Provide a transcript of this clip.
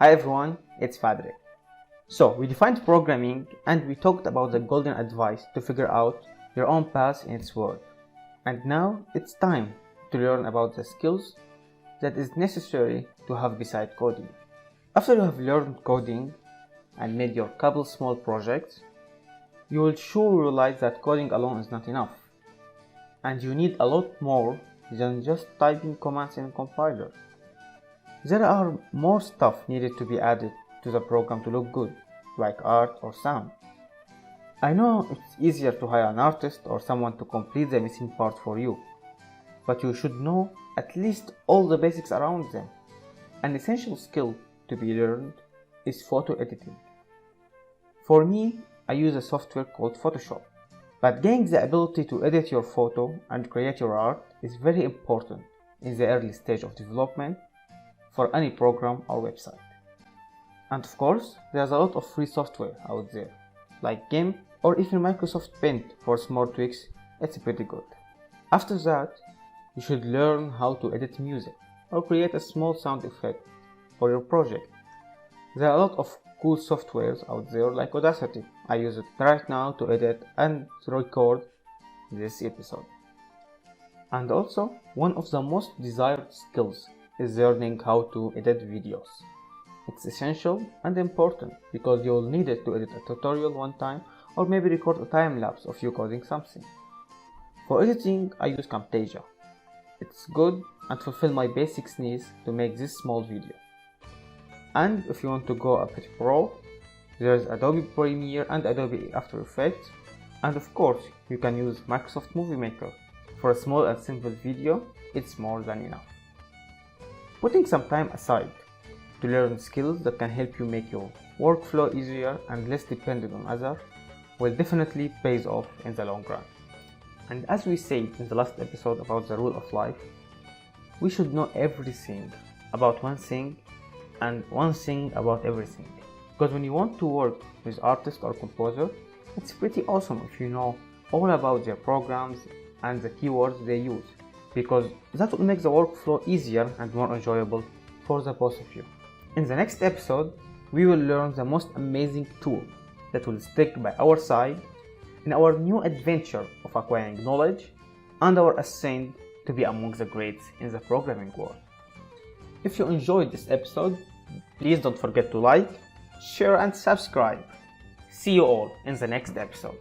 Hi everyone, it's Fadrik. So we defined programming and we talked about the golden advice to figure out your own path in its world. And now it's time to learn about the skills that is necessary to have beside coding. After you have learned coding and made your couple small projects, you will sure realize that coding alone is not enough. And you need a lot more than just typing commands in a compiler. There are more stuff needed to be added to the program to look good, like art or sound. I know it's easier to hire an artist or someone to complete the missing part for you, but you should know at least all the basics around them. An essential skill to be learned is photo editing. For me, I use a software called Photoshop, but getting the ability to edit your photo and create your art is very important in the early stage of development for any program or website. And of course, there's a lot of free software out there, like GIMP or even Microsoft Paint for small tweaks. It's pretty good. After that, you should learn how to edit music or create a small sound effect for your project. There are a lot of cool softwares out there like Audacity. I use it right now to edit and record this episode. And also, one of the most desired skills is learning how to edit videos. It's essential and important because you'll need it to edit a tutorial one time or maybe record a time lapse of you coding something. For editing, I use Camtasia. It's good and fulfill my basic needs to make this small video. And if you want to go a bit pro, there's Adobe Premiere and Adobe After Effects, and of course you can use Microsoft Movie Maker. For a small and simple video, it's more than enough. Putting some time aside to learn skills that can help you make your workflow easier and less dependent on others will definitely pay off in the long run. And as we said in the last episode about the rule of life, we should know everything about one thing and one thing about everything. Because when you want to work with artists or composer, it's pretty awesome if you know all about their programs and the keywords they use, because that will make the workflow easier and more enjoyable for the both of you. In the next episode, we will learn the most amazing tool that will stick by our side in our new adventure of acquiring knowledge and our ascent to be among the greats in the programming world. If you enjoyed this episode, please don't forget to like, share and subscribe. See you all in the next episode.